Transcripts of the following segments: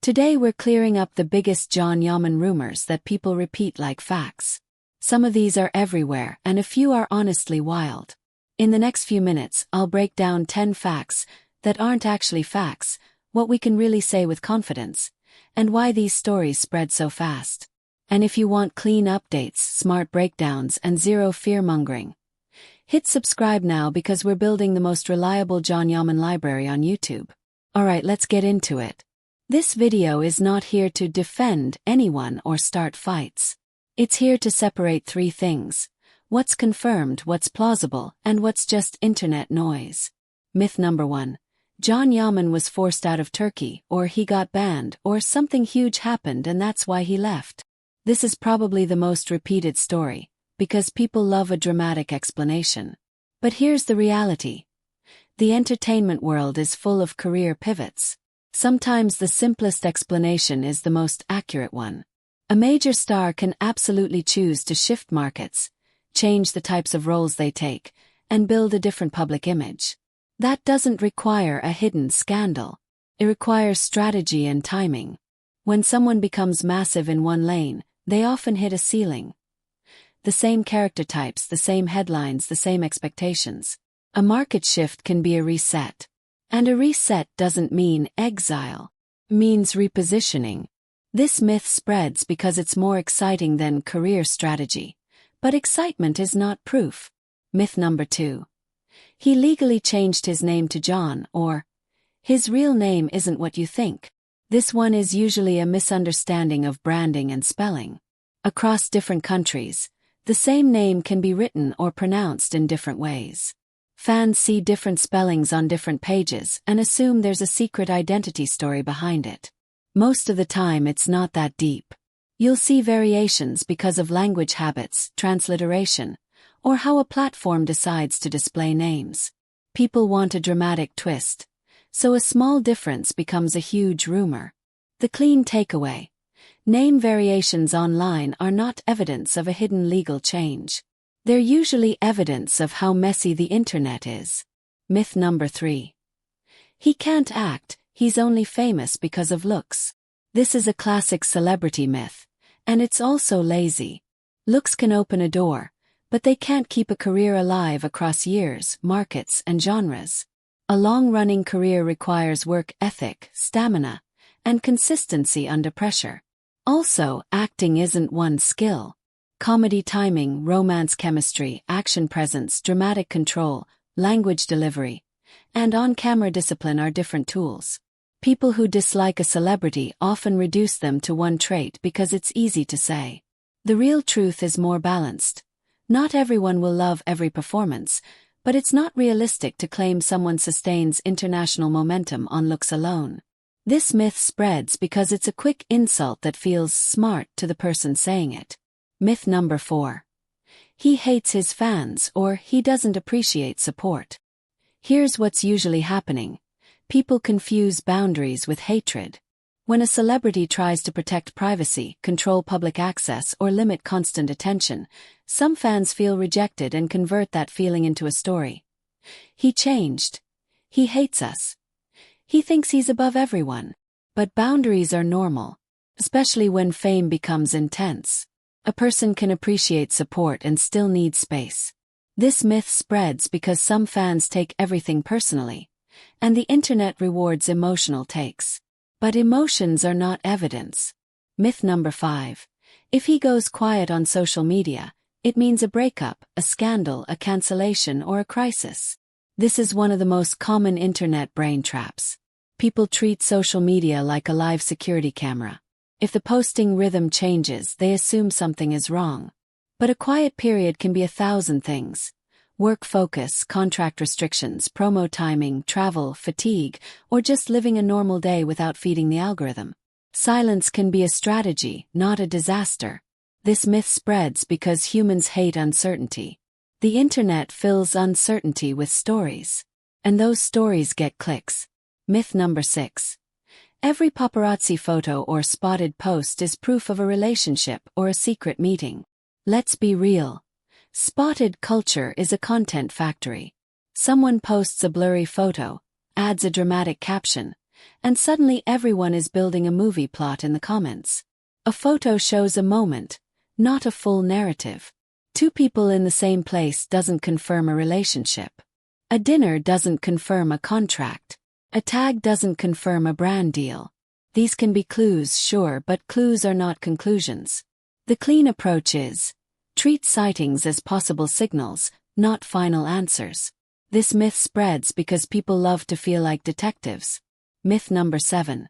Today we're clearing up the biggest Can Yaman rumors that people repeat like facts. Some of these are everywhere and a few are honestly wild. In the next few minutes, I'll break down 10 facts that aren't actually facts, what we can really say with confidence, and why these stories spread so fast. And if you want clean updates, smart breakdowns, and zero fear-mongering, hit subscribe now because we're building the most reliable Can Yaman library on YouTube. Alright, let's get into it. This video is not here to defend anyone or start fights. It's here to separate three things: what's confirmed, what's plausible, and what's just internet noise. Myth number 1. Can Yaman was forced out of Turkey, or he got banned, or something huge happened and that's why he left. This is probably the most repeated story, because people love a dramatic explanation. But here's the reality. The entertainment world is full of career pivots. Sometimes the simplest explanation is the most accurate one. A major star can absolutely choose to shift markets, change the types of roles they take, and build a different public image. That doesn't require a hidden scandal. It requires strategy and timing. When someone becomes massive in one lane, they often hit a ceiling. The same character types, the same headlines, the same expectations. A market shift can be a reset. And a reset doesn't mean exile. It means repositioning. This myth spreads because it's more exciting than career strategy. But excitement is not proof. Myth number 2. He legally changed his name to Can, or his real name isn't what you think. This one is usually a misunderstanding of branding and spelling. Across different countries, the same name can be written or pronounced in different ways. Fans see different spellings on different pages and assume there's a secret identity story behind it. Most of the time it's not that deep. You'll see variations because of language habits, transliteration, or how a platform decides to display names. People want a dramatic twist, so a small difference becomes a huge rumor. The clean takeaway: name variations online are not evidence of a hidden legal change. They're usually evidence of how messy the internet is. Myth number 3. He can't act, he's only famous because of looks. This is a classic celebrity myth, and it's also lazy. Looks can open a door, but they can't keep a career alive across years, markets, and genres. A long-running career requires work ethic, stamina, and consistency under pressure. Also, acting isn't one skill. Comedy timing, romance chemistry, action presence, dramatic control, language delivery, and on-camera discipline are different tools. People who dislike a celebrity often reduce them to one trait because it's easy to say. The real truth is more balanced. Not everyone will love every performance, but it's not realistic to claim someone sustains international momentum on looks alone. This myth spreads because it's a quick insult that feels smart to the person saying it. Myth number 4. He hates his fans, or he doesn't appreciate support. Here's what's usually happening. People confuse boundaries with hatred. When a celebrity tries to protect privacy, control public access, or limit constant attention, some fans feel rejected and convert that feeling into a story. He changed. He hates us. He thinks he's above everyone. But boundaries are normal, especially when fame becomes intense. A person can appreciate support and still need space. This myth spreads because some fans take everything personally, and the internet rewards emotional takes. But emotions are not evidence. Myth number 5. If he goes quiet on social media, it means a breakup, a scandal, a cancellation, or a crisis. This is one of the most common internet brain traps. People treat social media like a live security camera. If the posting rhythm changes, they assume something is wrong. But a quiet period can be 1,000 things. Work focus, contract restrictions, promo timing, travel, fatigue, or just living a normal day without feeding the algorithm. Silence can be a strategy, not a disaster. This myth spreads because humans hate uncertainty. The internet fills uncertainty with stories. And those stories get clicks. Myth number 6. Every paparazzi photo or spotted post is proof of a relationship or a secret meeting. Let's be real. Spotted culture is a content factory. Someone posts a blurry photo, adds a dramatic caption, and suddenly everyone is building a movie plot in the comments. A photo shows a moment, not a full narrative. Two people in the same place doesn't confirm a relationship. A dinner doesn't confirm a contract. A tag doesn't confirm a brand deal. These can be clues, sure, but clues are not conclusions. The clean approach is, treat sightings as possible signals, not final answers. This myth spreads because people love to feel like detectives. Myth number 7.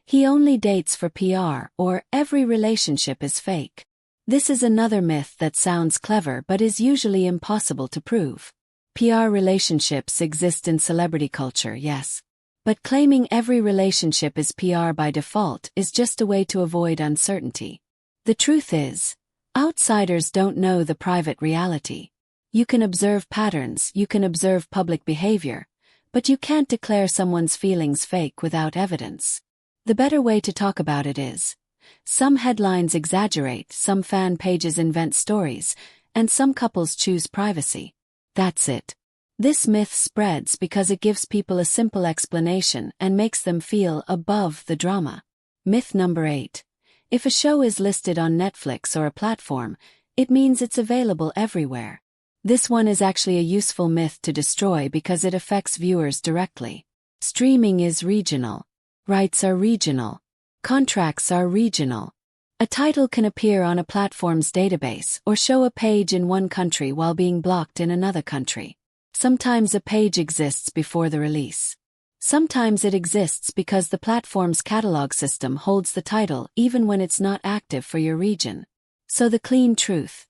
He only dates for PR, or every relationship is fake. This is another myth that sounds clever but is usually impossible to prove. PR relationships exist in celebrity culture, yes. But claiming every relationship is PR by default is just a way to avoid uncertainty. The truth is, outsiders don't know the private reality. You can observe patterns, you can observe public behavior, but you can't declare someone's feelings fake without evidence. The better way to talk about it is, some headlines exaggerate, some fan pages invent stories, and some couples choose privacy. That's it. This myth spreads because it gives people a simple explanation and makes them feel above the drama. Myth number 8. If a show is listed on Netflix or a platform, it means it's available everywhere. This one is actually a useful myth to destroy because it affects viewers directly. Streaming is regional. Rights are regional. Contracts are regional. A title can appear on a platform's database or show a page in one country while being blocked in another country. Sometimes a page exists before the release. Sometimes it exists because the platform's catalog system holds the title even when it's not active for your region. So the clean truth.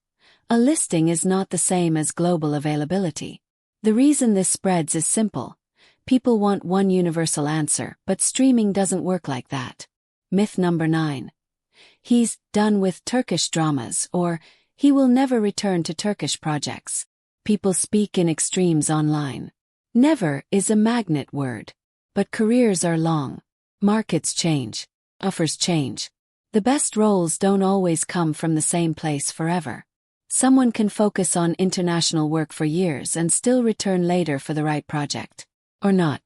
A listing is not the same as global availability. The reason this spreads is simple. People want one universal answer, but streaming doesn't work like that. Myth number 9. He's done with Turkish dramas, or he will never return to Turkish projects. People speak in extremes online. Never is a magnet word. But careers are long. Markets change. Offers change. The best roles don't always come from the same place forever. Someone can focus on international work for years and still return later for the right project. Or not.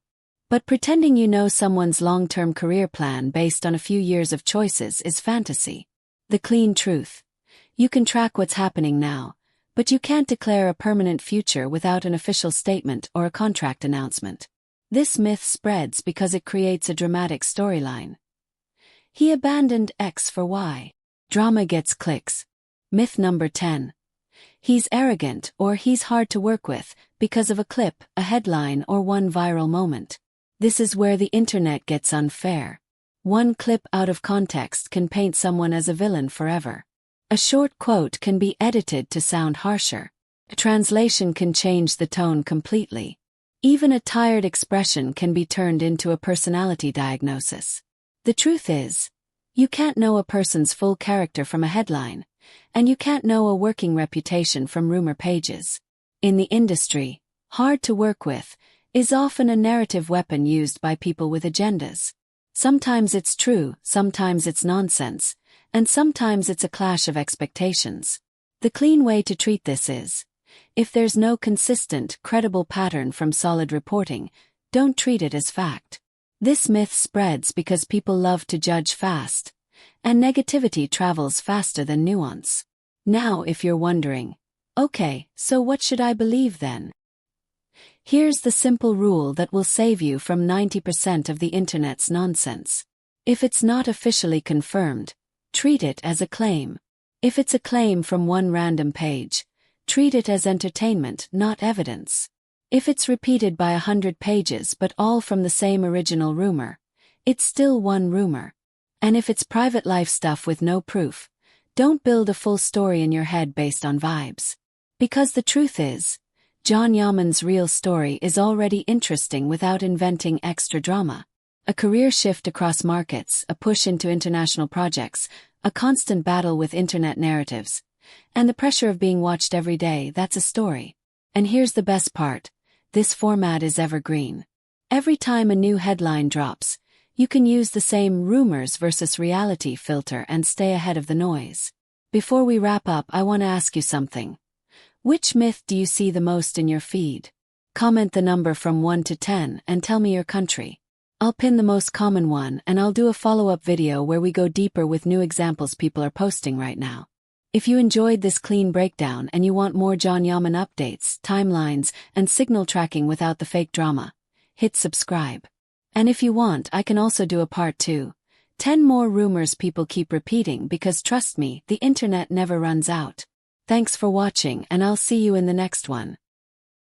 But pretending you know someone's long-term career plan based on a few years of choices is fantasy. The clean truth. You can track what's happening now, but you can't declare a permanent future without an official statement or a contract announcement. This myth spreads because it creates a dramatic storyline. He abandoned X for Y. Drama gets clicks. Myth number 10. He's arrogant or he's hard to work with because of a clip, a headline, or one viral moment. This is where the internet gets unfair. One clip out of context can paint someone as a villain forever. A short quote can be edited to sound harsher. A translation can change the tone completely. Even a tired expression can be turned into a personality diagnosis. The truth is, you can't know a person's full character from a headline, and you can't know a working reputation from rumor pages. In the industry, hard to work with is often a narrative weapon used by people with agendas. Sometimes it's true, sometimes it's nonsense, and sometimes it's a clash of expectations. The clean way to treat this is, if there's no consistent, credible pattern from solid reporting, don't treat it as fact. This myth spreads because people love to judge fast, and negativity travels faster than nuance. Now if you're wondering, okay, so what should I believe then? Here's the simple rule that will save you from 90% of the internet's nonsense. If it's not officially confirmed, treat it as a claim. If it's a claim from one random page, treat it as entertainment, not evidence. If it's repeated by 100 pages but all from the same original rumor, it's still one rumor. And if it's private life stuff with no proof, don't build a full story in your head based on vibes. Because the truth is, Can Yaman's real story is already interesting without inventing extra drama. A career shift across markets, a push into international projects, a constant battle with internet narratives, and the pressure of being watched every day, that's a story. And here's the best part, this format is evergreen. Every time a new headline drops, you can use the same rumors versus reality filter and stay ahead of the noise. Before we wrap up, I want to ask you something. Which myth do you see the most in your feed? Comment the number from 1 to 10 and tell me your country. I'll pin the most common one and I'll do a follow-up video where we go deeper with new examples people are posting right now. If you enjoyed this clean breakdown and you want more Can Yaman updates, timelines, and signal tracking without the fake drama, hit subscribe. And if you want, I can also do a part 2. 10 more rumors people keep repeating because trust me, the internet never runs out. Thanks for watching and I'll see you in the next one.